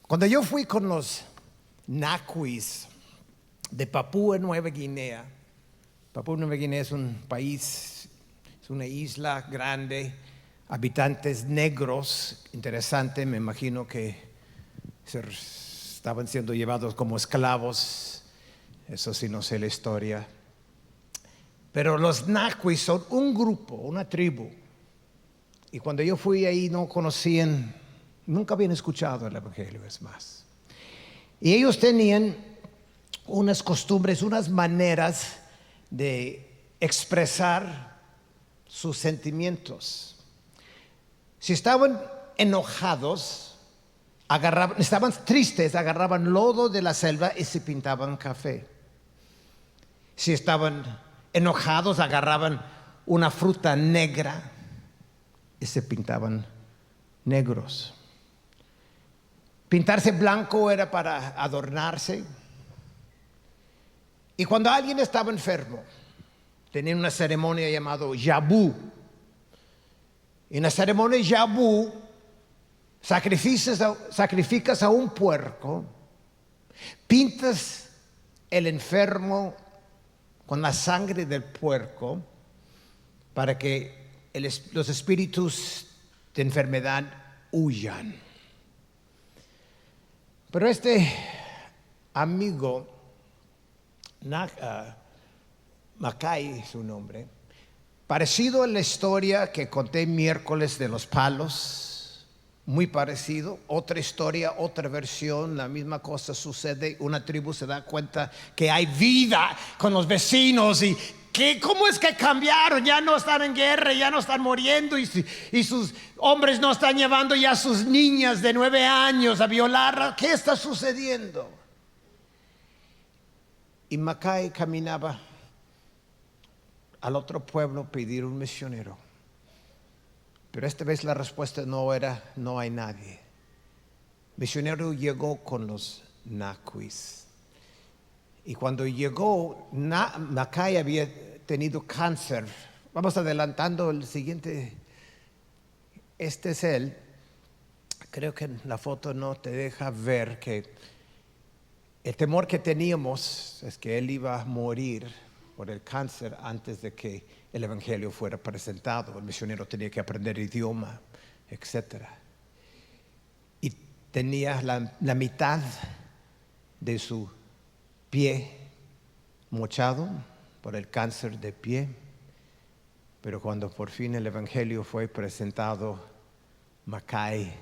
Cuando yo fui con los Naquis de Papúa Nueva Guinea, Papúa Nueva Guinea es un país, es una isla grande, habitantes negros, interesante, me imagino que estaban siendo llevados como esclavos, eso sí no sé la historia. Pero los Naquis son un grupo, una tribu. Y cuando yo fui ahí no conocían, nunca habían escuchado el Evangelio, es más. Y ellos tenían unas costumbres, unas maneras de expresar sus sentimientos. Si estaban enojados, estaban tristes, agarraban lodo de la selva y se pintaban café. Si estaban enojados, agarraban una fruta negra y se pintaban negros. Pintarse blanco era para adornarse. Y cuando alguien estaba enfermo, tenían una ceremonia llamada Yabu. Y en la ceremonia Yabu sacrificas a un puerco, pintas el enfermo con la sangre del puerco para que los espíritus de enfermedad huyan. Pero este amigo, Macay su nombre, parecido a la historia que conté miércoles de los palos, muy parecido, otra historia, otra versión, la misma cosa sucede, una tribu se da cuenta que hay vida con los vecinos y ¿cómo es que cambiaron? Ya no están en guerra, ya no están muriendo y sus hombres no están llevando ya a sus niñas de 9 años a violarlas. ¿Qué está sucediendo? Y Macay caminaba al otro pueblo a pedir un misionero. Pero esta vez la respuesta no era, no hay nadie. El misionero llegó con los Naquis. Y cuando llegó, Macay había tenido cáncer. Vamos adelantando el siguiente. Este es él. Creo que la foto no te deja ver que el temor que teníamos es que él iba a morir por el cáncer antes de que el evangelio fuera presentado. El misionero tenía que aprender idioma, etc. Y tenía la mitad de su pie mochado por el cáncer de pie. Pero cuando por fin el evangelio fue presentado, Macay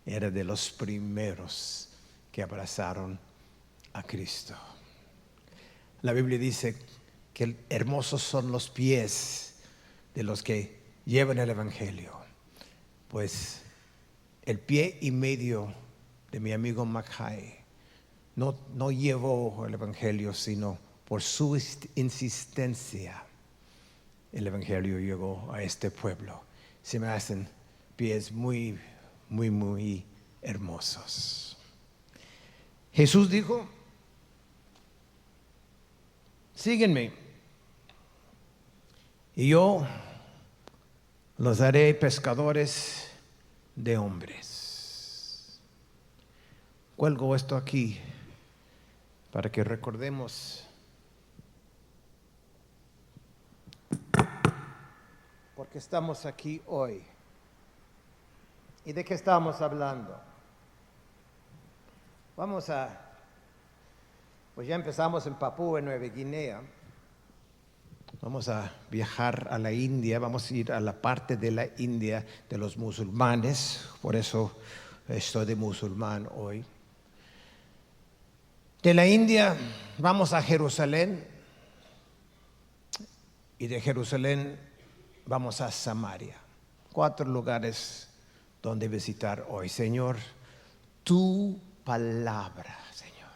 era de los primeros que abrazaron a Cristo. La Biblia dice que hermosos son los pies de los que llevan el evangelio. Pues el pie y medio de mi amigo Macay no llevó el evangelio, sino por su insistencia el evangelio llegó a este pueblo. Se me hacen pies muy, muy, muy hermosos. Jesús dijo: síguenme y yo los haré pescadores de hombres. Cuelgo esto aquí para que recordemos, porque estamos aquí hoy. ¿Y de qué estamos hablando? Pues ya empezamos en Papúa Nueva Guinea. Vamos a viajar a la India, vamos a ir a la parte de la India de los musulmanes, por eso estoy de musulmán hoy. De la India vamos a Jerusalén y de Jerusalén vamos a Samaria. 4 lugares donde visitar hoy. Señor, tu palabra, Señor,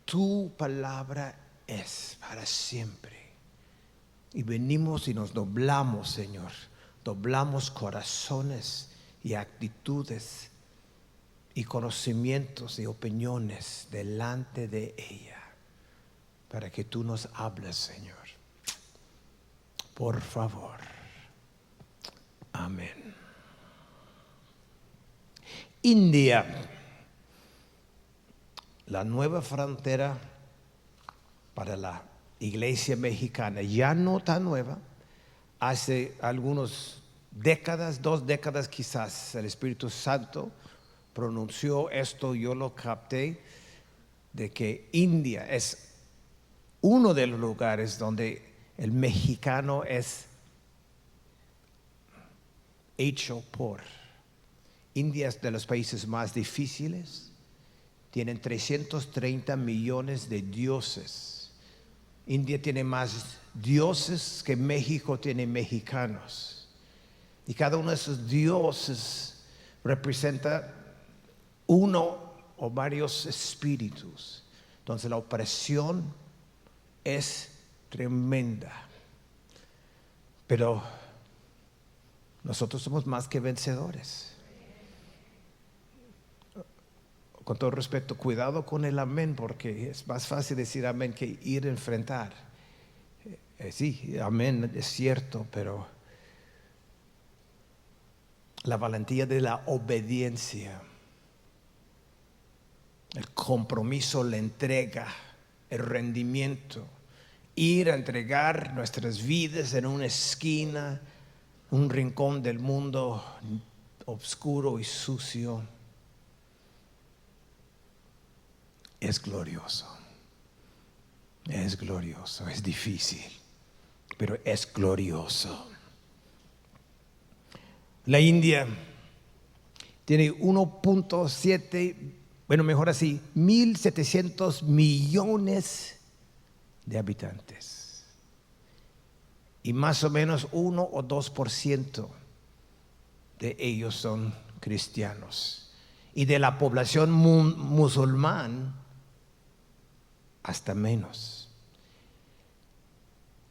tu palabra es para siempre. Y venimos y nos doblamos, Señor. Doblamos corazones y actitudes y conocimientos y opiniones delante de ella para que tú nos hables, Señor. Por favor. Amén. India. la nueva frontera para la iglesia mexicana, ya no tan nueva, hace algunas décadas, 2 décadas quizás, el Espíritu Santo pronunció esto, yo lo capté, de que India es uno de los lugares donde el mexicano es hecho por. India es de los países más difíciles, tienen 330 millones de dioses. India tiene más dioses que México tiene mexicanos. Y cada uno de esos dioses representa uno o varios espíritus. Entonces la opresión es tremenda. Pero nosotros somos más que vencedores. Con todo respeto, cuidado con el amén, porque es más fácil decir amén que ir a enfrentar. Sí, amén, es cierto, pero la valentía de la obediencia, el compromiso, la entrega, el rendimiento, ir a entregar nuestras vidas en una esquina, un rincón del mundo oscuro y sucio, es glorioso. Es glorioso, es difícil, pero es glorioso. La India tiene 1.7, bueno, mejor así, 1.700 millones de habitantes. Y más o menos 1 o 2% de ellos son cristianos. Y de la población musulmán, hasta menos.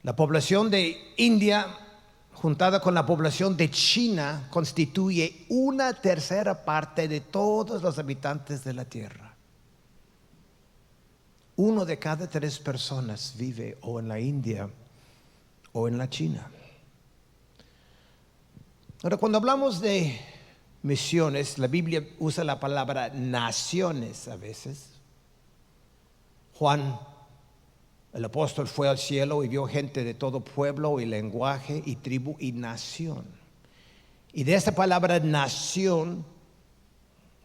La población de India, juntada con la población de China, constituye 1/3 parte de todos los habitantes de la tierra. 1 de cada 3 personas vive o en la India o en la China. Ahora, cuando hablamos de misiones, la Biblia usa la palabra naciones a veces. Juan, el apóstol, fue al cielo y vio gente de todo pueblo y lenguaje y tribu y nación. Y de esta palabra nación,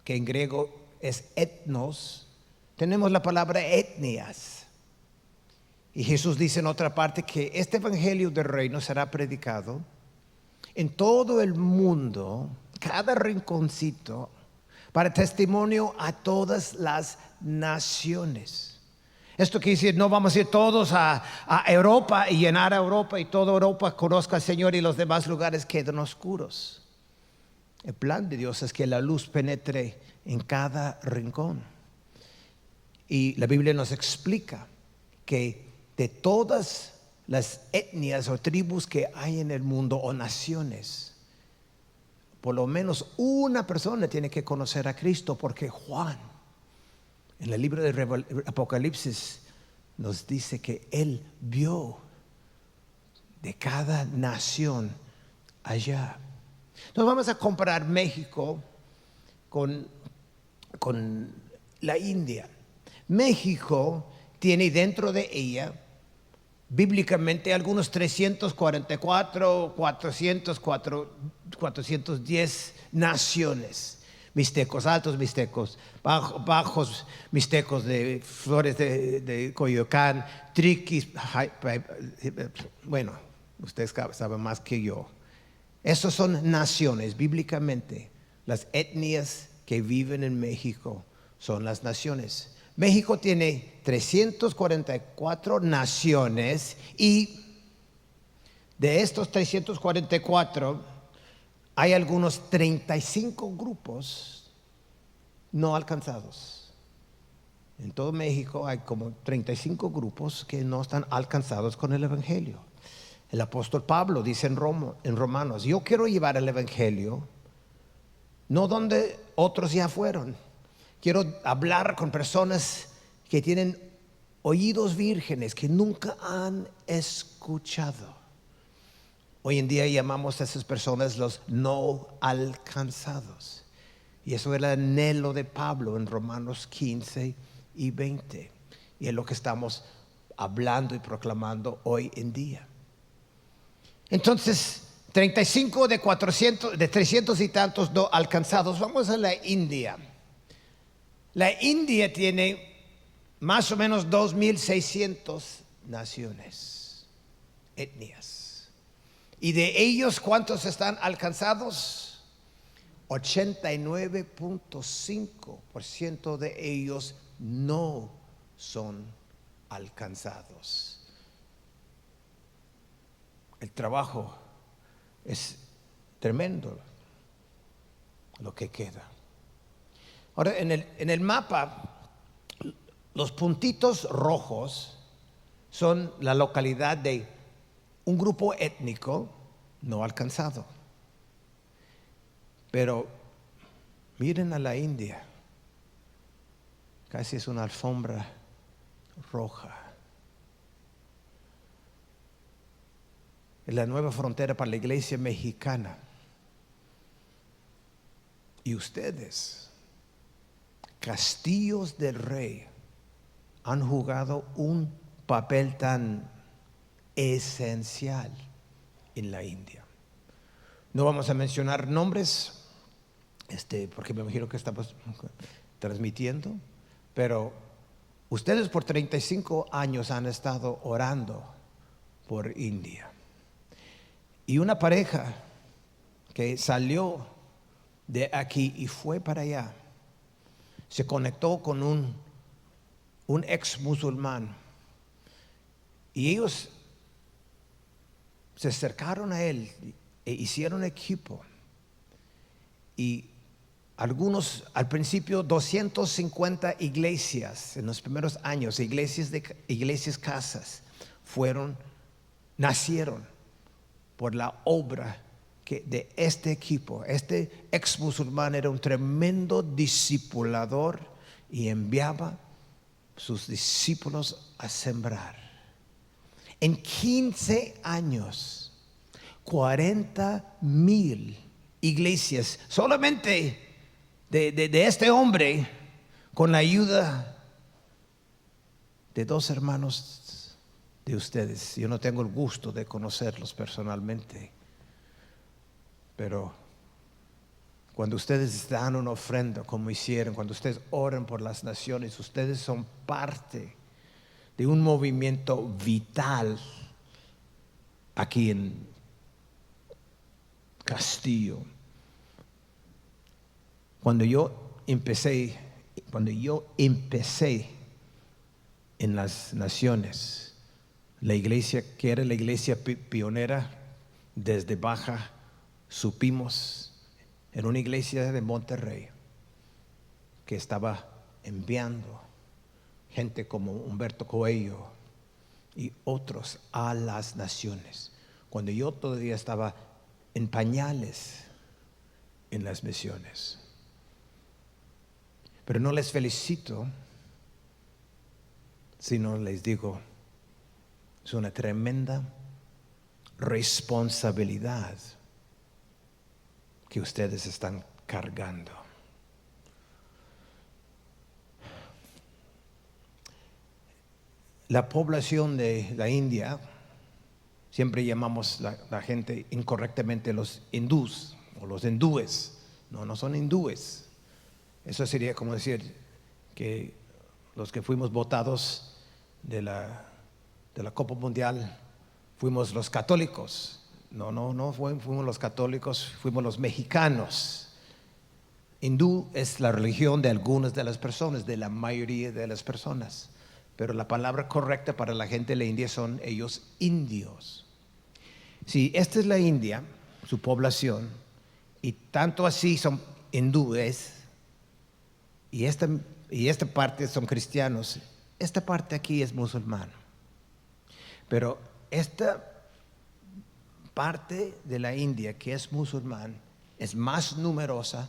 que en griego es etnos, tenemos la palabra etnias. Y Jesús dice en otra parte que este evangelio del reino será predicado en todo el mundo, cada rinconcito, para testimonio a todas las naciones. Esto quiere decir, no vamos a ir todos a Europa y llenar a Europa y toda Europa conozca al Señor y los demás lugares quedan oscuros. El plan de Dios es que la luz penetre en cada rincón. Y la Biblia nos explica que de todas las etnias o tribus que hay en el mundo o naciones, por lo menos una persona tiene que conocer a Cristo, porque Juan, en el libro de Apocalipsis, nos dice que él vio de cada nación allá. Entonces vamos a comparar México con la India. México tiene dentro de ella bíblicamente algunos 344, 410 naciones. Mixtecos, altos mixtecos, bajos mixtecos, de Flores de Coyoacán, triquis, bueno, ustedes saben más que yo. Esas son naciones, bíblicamente. Las etnias que viven en México son las naciones. México tiene 344 naciones y de estos 344 hay algunos 35 grupos no alcanzados. En todo México hay como 35 grupos que no están alcanzados con el evangelio. El apóstol Pablo dice en Romanos: yo quiero llevar el evangelio no donde otros ya fueron. Quiero hablar con personas que tienen oídos vírgenes, que nunca han escuchado. Hoy en día llamamos a esas personas los no alcanzados. Y eso era el anhelo de Pablo en Romanos 15, y 20. Y es lo que estamos hablando y proclamando hoy en día. Entonces, 35 de 400, de 300 y tantos no alcanzados. Vamos a la India. La India tiene más o menos 2,600 naciones, etnias. Y de ellos, ¿cuántos están alcanzados? 89.5% de ellos no son alcanzados. El trabajo es tremendo lo que queda. Ahora, en el mapa, los puntitos rojos son la localidad de un grupo étnico no alcanzado. Pero miren a la India, casi es una alfombra roja. Es la nueva frontera para la iglesia mexicana. Y ustedes, castillos del rey, han jugado un papel tan esencial en la India. No vamos a mencionar nombres, porque me imagino que estamos transmitiendo, pero ustedes por 35 años han estado orando por India. Y una pareja que salió de aquí y fue para allá, se conectó con un ex musulmán, y ellos se acercaron a él e hicieron equipo. Y algunos, al principio 250 iglesias en los primeros años, iglesias casas, nacieron por la obra de este equipo. Este ex musulmán era un tremendo discipulador y enviaba sus discípulos a sembrar. En 15 años, 40,000 iglesias, solamente de este hombre, con la ayuda de dos hermanos de ustedes. Yo no tengo el gusto de conocerlos personalmente, pero cuando ustedes dan una ofrenda como hicieron, cuando ustedes oran por las naciones, ustedes son parte de un movimiento vital aquí en Castillo. Cuando yo empecé en las naciones, la iglesia, que era la iglesia pionera desde Baja, supimos, en una iglesia de Monterrey, que estaba enviando gente como Humberto Coello y otros a las naciones, cuando yo todavía estaba en pañales en las misiones. Pero no les felicito, sino les digo, es una tremenda responsabilidad que ustedes están cargando. La población de la India, siempre llamamos la gente incorrectamente los hindús o los hindúes. No son hindúes. Eso sería como decir que los que fuimos votados de la Copa Mundial fuimos los católicos. No fuimos los católicos, fuimos los mexicanos. Hindú es la religión de algunas de las personas, de la mayoría de las personas. Pero la palabra correcta para la gente de la India son ellos indios. Si esta es la India, su población, y tanto así son hindúes, y esta parte son cristianos, esta parte aquí es musulmán. Pero esta parte de la India que es musulmán es más numerosa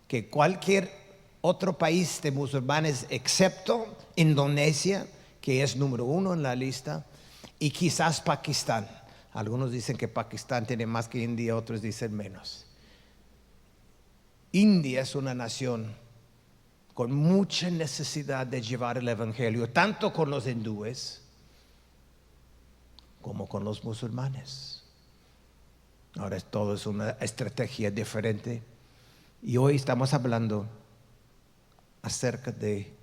que cualquier otro país de musulmanes, excepto Indonesia, que es número 1 en la lista, y quizás Pakistán. Algunos dicen que Pakistán tiene más que India, otros dicen menos. India es una nación con mucha necesidad de llevar el evangelio, tanto con los hindúes como con los musulmanes. Ahora todo es una estrategia diferente. Y hoy estamos hablando acerca de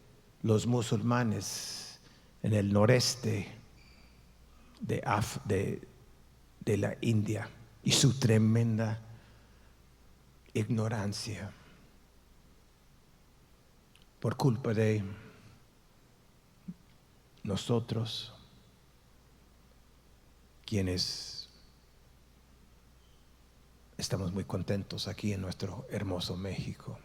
los musulmanes en el noreste de la India y su tremenda ignorancia por culpa de nosotros, quienes estamos muy contentos aquí en nuestro hermoso México.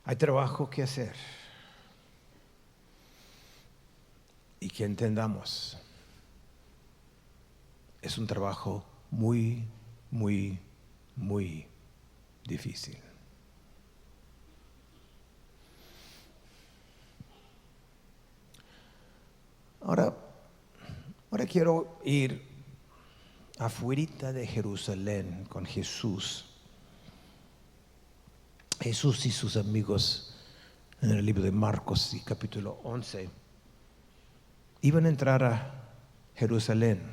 Hay trabajo que hacer y que entendamos, es un trabajo muy, muy, muy difícil. Ahora quiero ir afuera de Jerusalén con Jesús. Jesús y sus amigos en el libro de Marcos y capítulo 11 iban a entrar a Jerusalén,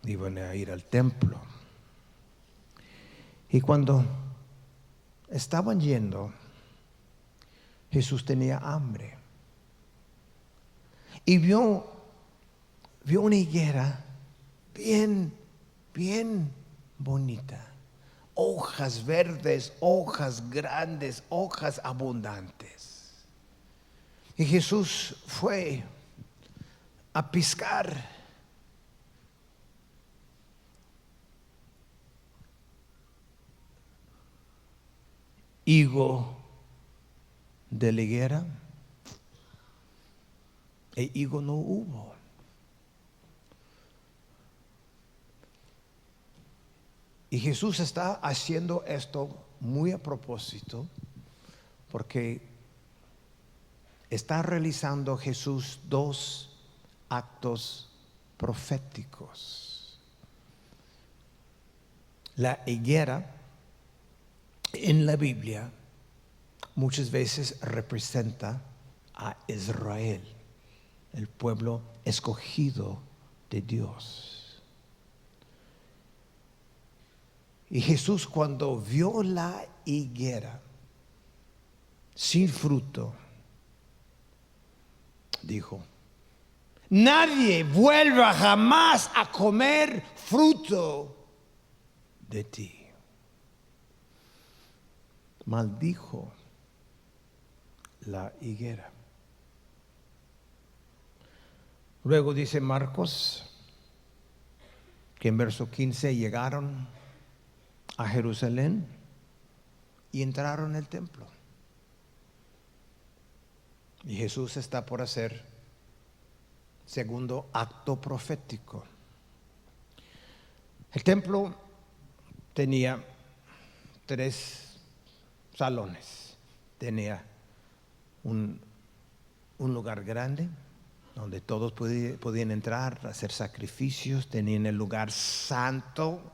iban a ir al templo. Y cuando estaban yendo, Jesús tenía hambre y vio una higuera bien bonita, hojas verdes, hojas grandes, hojas abundantes. Y Jesús fue a piscar higo de la higuera, e higo no hubo. Y Jesús está haciendo esto muy a propósito, porque está realizando Jesús dos actos proféticos. La higuera en la Biblia muchas veces representa a Israel, el pueblo escogido de Dios. Y Jesús, cuando vio la higuera sin fruto, dijo: nadie vuelva jamás a comer fruto de ti. Maldijo la higuera. Luego dice Marcos que en verso 15 llegaron a Jerusalén y entraron en el templo. Y Jesús está por hacer segundo acto profético. El templo tenía 3 salones. Tenía un lugar grande donde todos podían entrar a hacer sacrificios. Tenían el lugar santo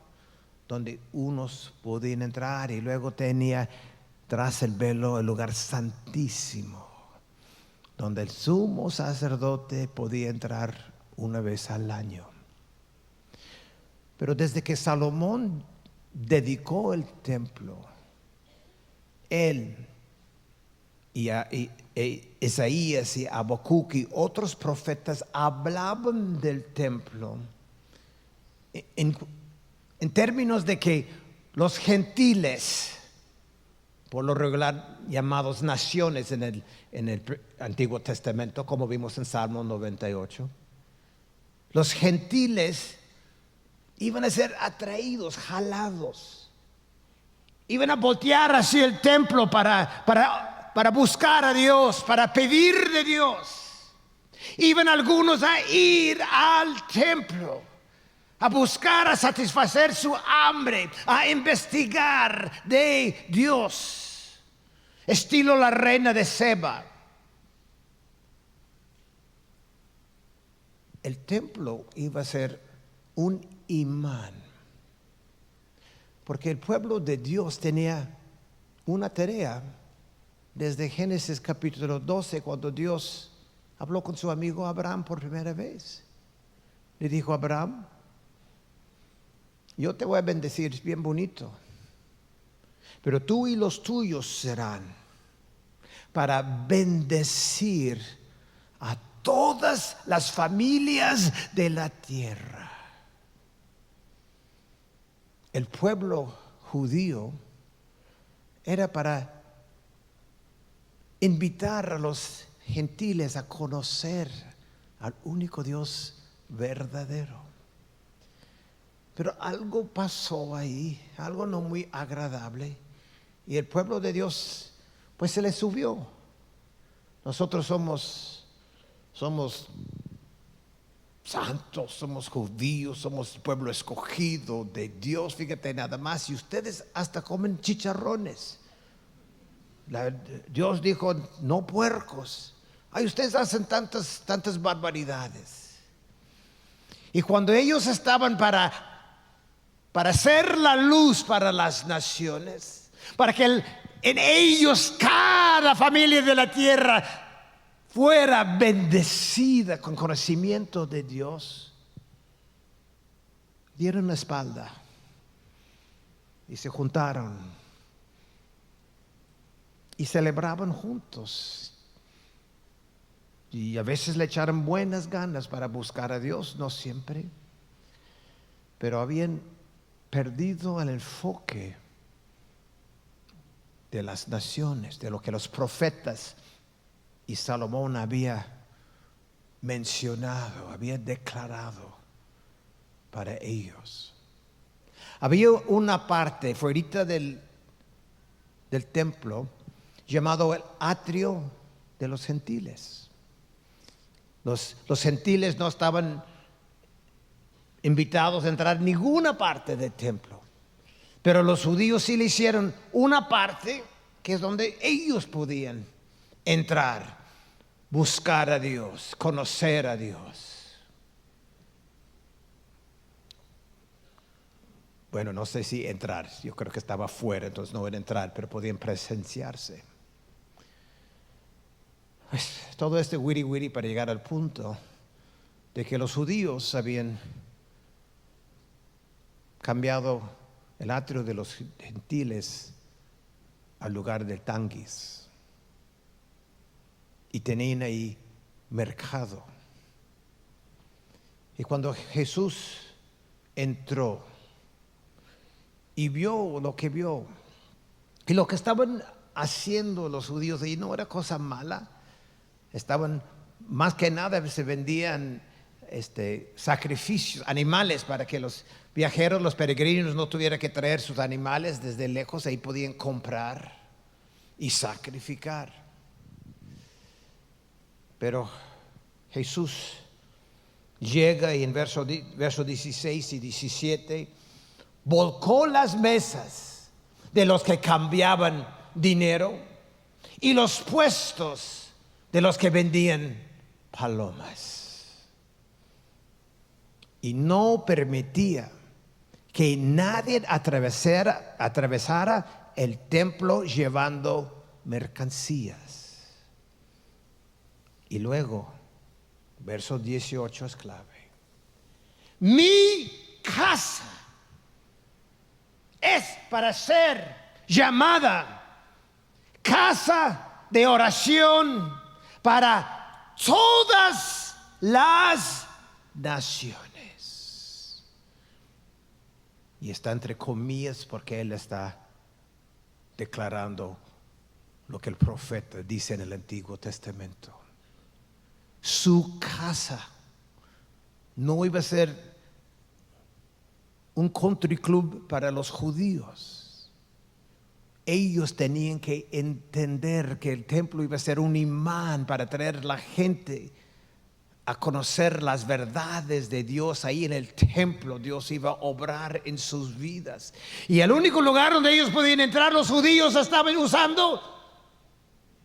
donde unos podían entrar, y luego tenía tras el velo el lugar santísimo, donde el sumo sacerdote podía entrar una vez al año. Pero desde que Salomón dedicó el templo, él y Isaías y Habacuc y otros profetas hablaban del templo en términos de que los gentiles, por lo regular llamados naciones en el Antiguo Testamento, como vimos en Salmo 98, los gentiles iban a ser atraídos, jalados, iban a voltear hacia el templo para buscar a Dios, para pedir de Dios. Iban algunos a ir al templo, a buscar, a satisfacer su hambre, a investigar de Dios, estilo la reina de Seba. El templo iba a ser un imán, porque el pueblo de Dios tenía una tarea desde Génesis capítulo 12, cuando Dios habló con su amigo Abraham por primera vez. Le dijo: Abraham, yo te voy a bendecir, es bien bonito, pero tú y los tuyos serán para bendecir a todas las familias de la tierra. El pueblo judío era para invitar a los gentiles a conocer al único Dios verdadero. Pero algo pasó ahí, algo no muy agradable, y el pueblo de Dios pues se le subió. Nosotros somos santos, somos judíos, somos pueblo escogido de Dios. Fíjate nada más, y ustedes hasta comen chicharrones. Dios dijo: no puercos. Ay, ustedes hacen tantas barbaridades. Y cuando ellos estaban para ser la luz para las naciones, para que en ellos cada familia de la tierra fuera bendecida con conocimiento de Dios, dieron la espalda y se juntaron y celebraban juntos, y a veces le echaron buenas ganas para buscar a Dios, no siempre, pero habían perdido el enfoque de las naciones, de lo que los profetas y Salomón había mencionado, había declarado para ellos. Había una parte fuera del templo llamado el atrio de los gentiles. Los gentiles no estaban invitados a entrar en ninguna parte del templo, pero los judíos sí le hicieron una parte que es donde ellos podían entrar, buscar a Dios, conocer a Dios. Bueno, no sé si entrar, yo creo que estaba fuera, entonces no era entrar, pero podían presenciarse. Todo este wiri para llegar al punto de que los judíos habían cambiado el atrio de los gentiles al lugar del tanguis, y tenían ahí mercado. Y cuando Jesús entró y vio lo que vio, y lo que estaban haciendo los judíos ahí no era cosa mala. Estaban, más que nada, se vendían sacrificios, animales, para que los viajeros, los peregrinos, no tuvieran que traer sus animales desde lejos. Ahí podían comprar y sacrificar. Pero Jesús llega, y en verso 16 y 17 volcó las mesas de los que cambiaban dinero y los puestos de los que vendían palomas, y no permitía que nadie atravesara el templo llevando mercancías. Y luego, verso 18 es clave: mi casa es para ser llamada casa de oración para todas las naciones. Y está entre comillas porque él está declarando lo que el profeta dice en el Antiguo Testamento. Su casa no iba a ser un country club para los judíos. Ellos tenían que entender que el templo iba a ser un imán para traer a la gente a conocer las verdades de Dios. Ahí en el templo Dios iba a obrar en sus vidas, y el único lugar donde ellos podían entrar, los judíos estaban usando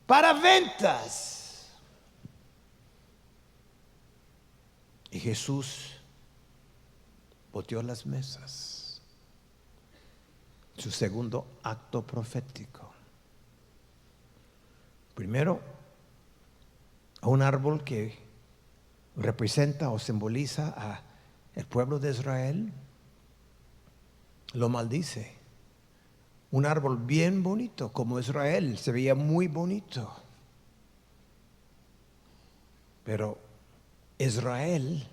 para ventas. Y Jesús volteó las mesas, su segundo acto profético. Primero, a un árbol que representa o simboliza a el pueblo de Israel, lo maldice. Un árbol bien bonito, como Israel, se veía muy bonito. Pero Israel,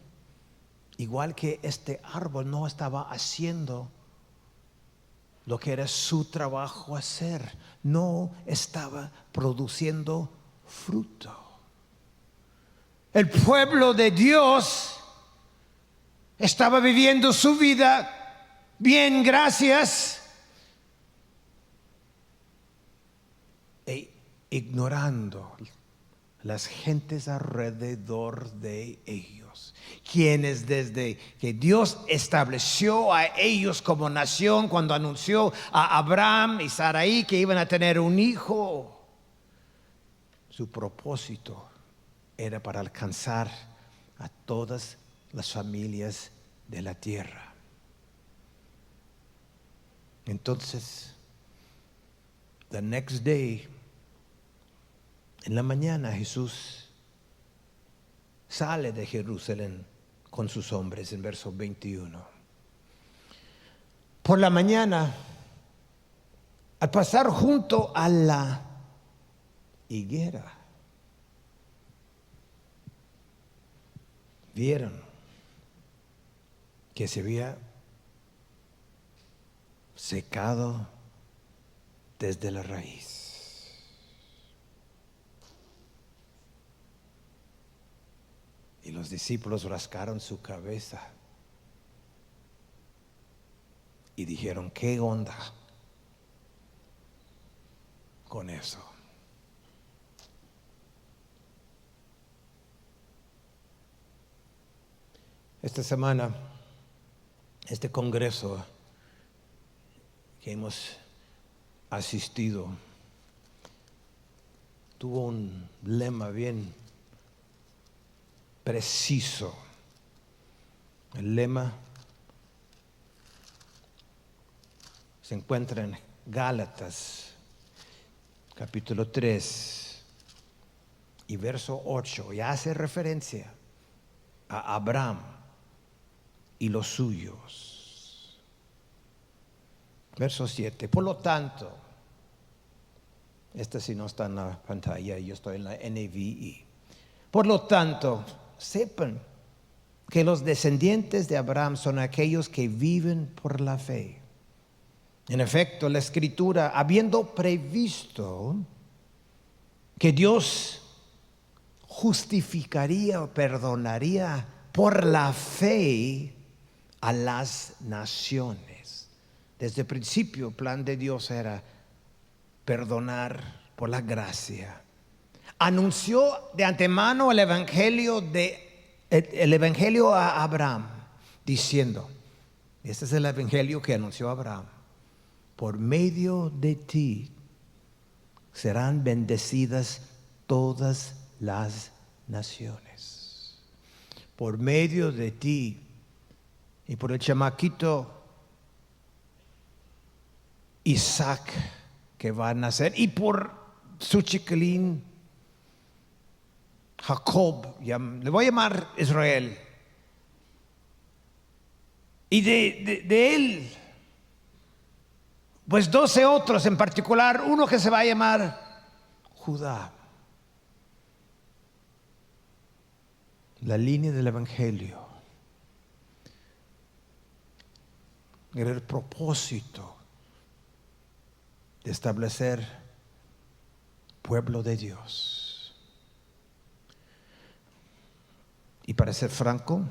igual que este árbol, no estaba haciendo lo que era su trabajo hacer. No estaba produciendo fruto. El pueblo de Dios estaba viviendo su vida bien, gracias, e ignorando las gentes alrededor de ellos, quienes desde que Dios estableció a ellos como nación, cuando anunció a Abraham y Sarai que iban a tener un hijo, su propósito era para alcanzar a todas las familias de la tierra. Entonces, the next day, en la mañana, Jesús sale de Jerusalén con sus hombres, en verso 21. Por la mañana, al pasar junto a la higuera, vieron que se había secado desde la raíz. Y los discípulos rascaron su cabeza y dijeron, ¿qué onda con eso? Esta semana, este congreso que hemos asistido tuvo un lema bien preciso. El lema se encuentra en Gálatas, capítulo 3 y verso 8, y hace referencia a Abraham y los suyos. Verso 7, por lo tanto, esta sí no está en la pantalla, yo estoy en la NVI. Por lo tanto, sepan que los descendientes de Abraham son aquellos que viven por la fe. En efecto, la Escritura, habiendo previsto que Dios justificaría o perdonaría por la fe a las naciones. Desde el principio, el plan de Dios era perdonar por la gracia. Anunció de antemano el evangelio a Abraham, diciendo, este es el evangelio que anunció Abraham: por medio de ti serán bendecidas todas las naciones. Por medio de ti y por el chamaquito Isaac que va a nacer, y por su chiquilín Jacob, le voy a llamar Israel, y de él, pues 12 otros, en particular uno que se va a llamar Judá. La línea del evangelio era el propósito de establecer pueblo de Dios. Y para ser franco,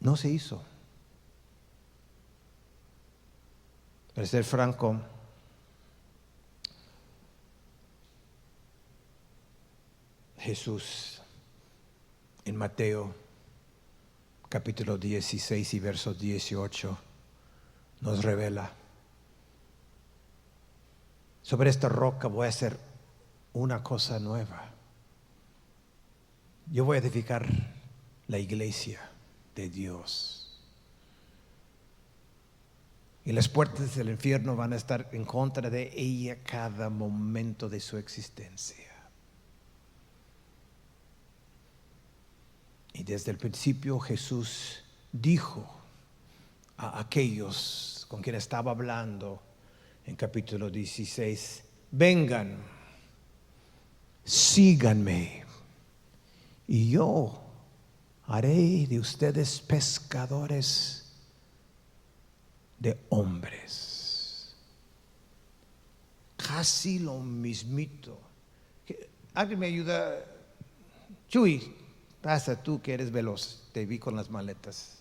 no se hizo. Para ser franco, Jesús en Mateo capítulo 16 y verso 18 nos revela: sobre esta roca voy a hacer una cosa nueva. Yo voy a edificar la iglesia de Dios. Y las puertas del infierno van a estar en contra de ella cada momento de su existencia. Y desde el principio Jesús dijo a aquellos con quienes estaba hablando en capítulo 16, vengan, síganme, y yo haré de ustedes pescadores de hombres. Casi lo mismito. ¿Alguien me ayuda? Chuy, pasa tú que eres veloz, te vi con las maletas.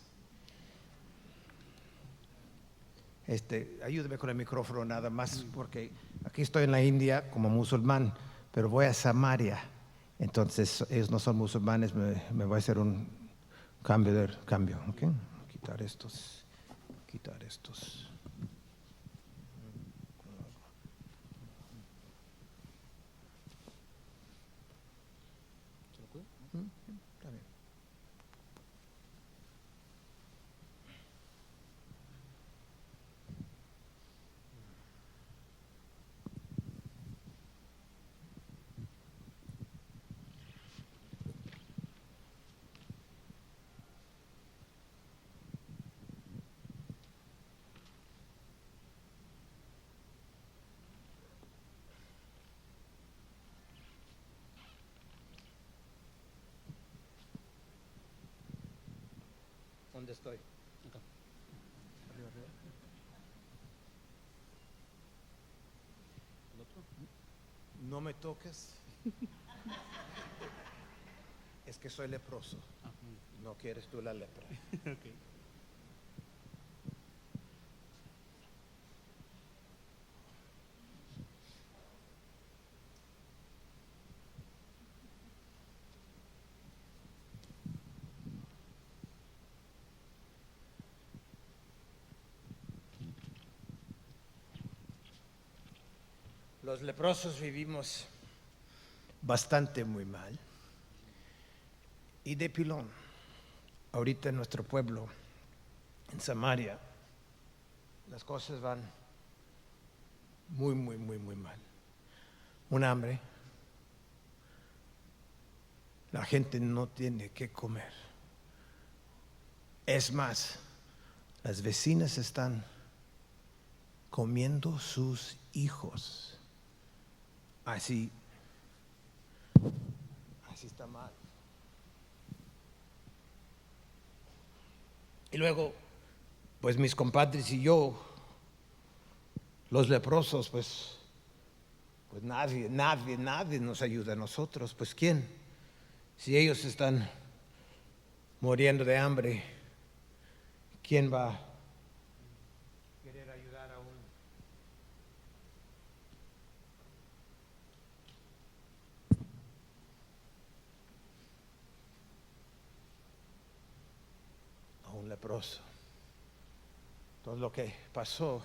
Ayúdame con el micrófono nada más, porque aquí estoy en la India como musulmán, pero voy a Samaria. Entonces ellos no son musulmanes, me voy a hacer un cambio, ¿okay? Quitar estos. Está bien. ¿Dónde estoy? Acá. Arriba. ¿El otro? No me toques. Es que soy leproso. No quieres tú la lepra. Ok. Los leprosos vivimos bastante muy mal. Y de pilón, ahorita en nuestro pueblo, en Samaria, las cosas van muy mal. Un hambre. La gente no tiene que comer. Es más, las vecinas están comiendo sus hijos. Así está mal. Y luego, pues mis compadres y yo, los leprosos, pues nadie nos ayuda a nosotros. Pues ¿quién? Si ellos están muriendo de hambre, ¿quién va a querer ayudar a un leproso? Todo lo que pasó,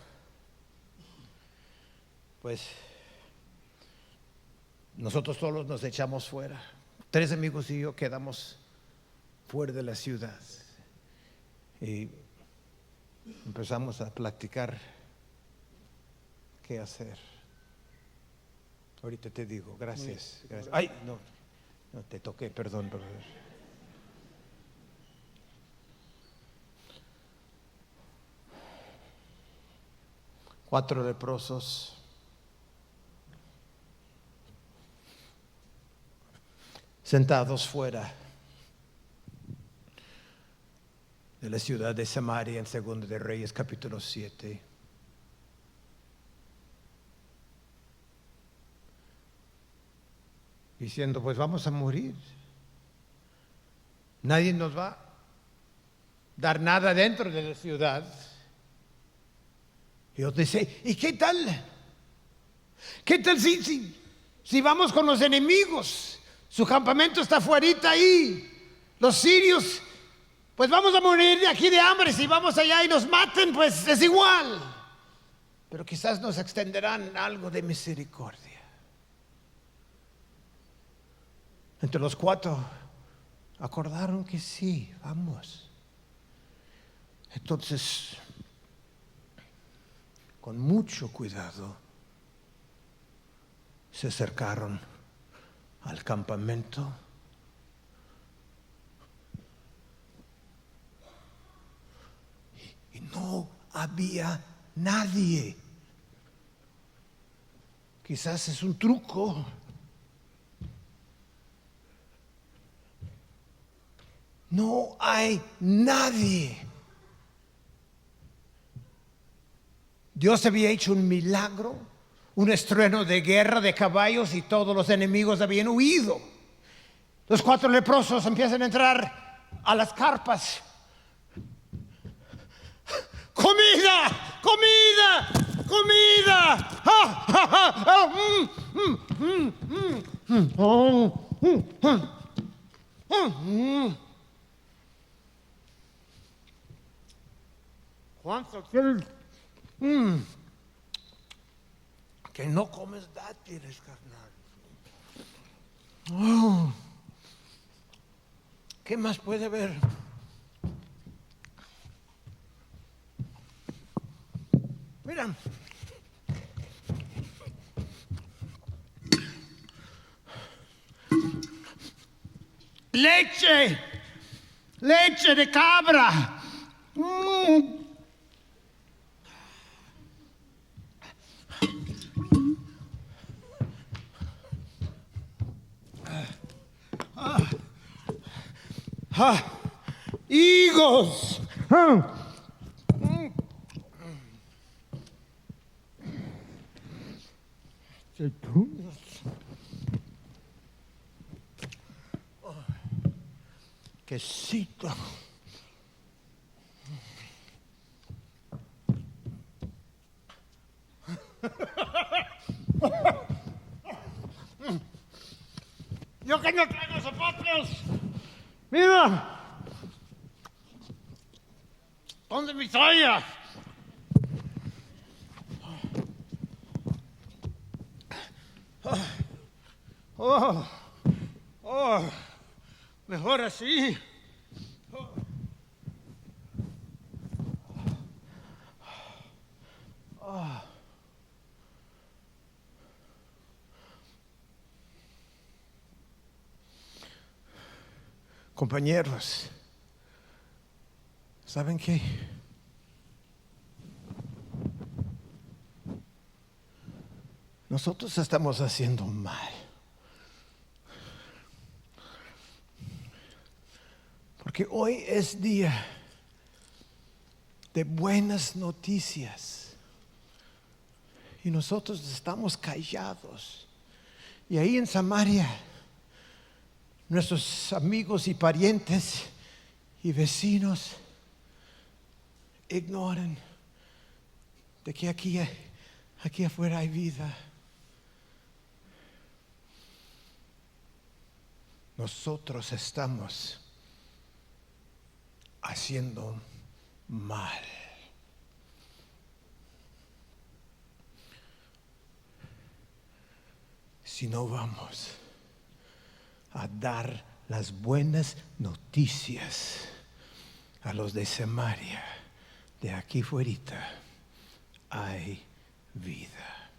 pues nosotros todos nos echamos fuera. 3 amigos y yo quedamos fuera de la ciudad y empezamos a platicar qué hacer. Ahorita te digo, gracias. Ay, no te toqué, perdón, brother. Cuatro leprosos sentados fuera de la ciudad de Samaria en 2 de Reyes capítulo 7. Diciendo, pues vamos a morir. Nadie nos va a dar nada dentro de la ciudad. Y yo dice, ¿y qué tal? ¿Qué tal si vamos con los enemigos? Su campamento está afuera ahí. Los sirios, pues vamos a morir de aquí de hambre. Si vamos allá y nos maten, pues es igual. Pero quizás nos extenderán algo de misericordia. Entre los 4 acordaron que sí, vamos. Entonces con mucho cuidado, se acercaron al campamento y no había nadie. Quizás es un truco. No hay nadie. Dios había hecho un milagro, un estruendo de guerra de caballos y todos los enemigos habían huido. Los 4 leprosos empiezan a entrar a las carpas. ¡Comida! ¡Comida! ¡Comida! ¡Ah, ah, ah, ah! ¿Cuánto quieres? Que no comes dátiles, carnal. Oh. ¿Qué más puede haber? Mira. Leche. Leche de cabra. Higos. Quesito. Yo que no traigo zapatos. Mira. ¿Dónde mi toalla? Mejor así. Compañeros, ¿saben qué? Nosotros estamos haciendo mal. Porque hoy es día de buenas noticias. Y nosotros estamos callados. Y ahí en Samaria, nuestros amigos y parientes y vecinos ignoran de que aquí afuera hay vida. Nosotros estamos haciendo mal. Si no vamos a dar las buenas noticias a los de Samaria, de aquí fuera hay vida.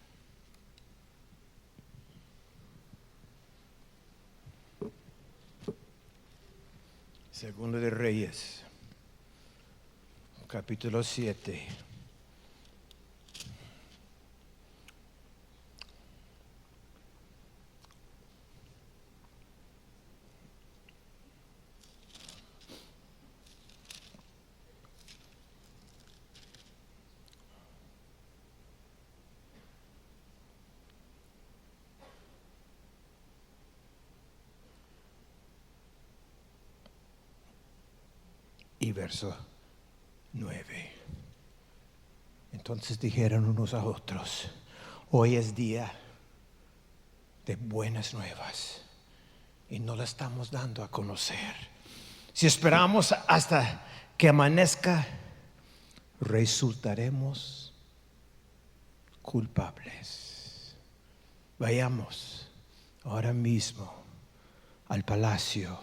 Segundo de Reyes, capítulo 7. Y verso 9. Entonces dijeron unos a otros: hoy es día de buenas nuevas y no la estamos dando a conocer. Si esperamos hasta que amanezca, resultaremos culpables. Vayamos ahora mismo al palacio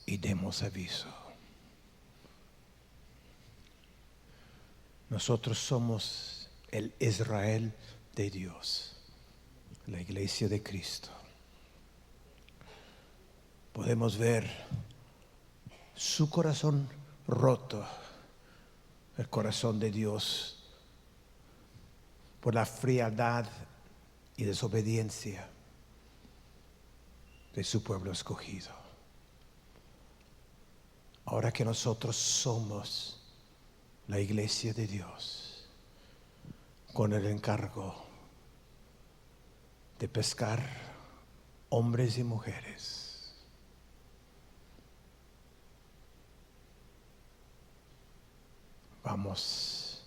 y demos aviso. Nosotros somos el Israel de Dios, la iglesia de Cristo. Podemos ver su corazón roto, el corazón de Dios, por la frialdad y desobediencia de su pueblo escogido. Ahora que nosotros somos la iglesia de Dios, con el encargo de pescar hombres y mujeres, vamos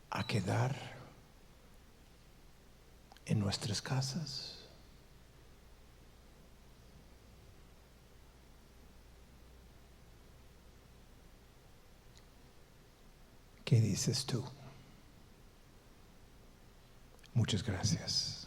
a quedar en nuestras casas. ¿Qué dices tú? Muchas gracias.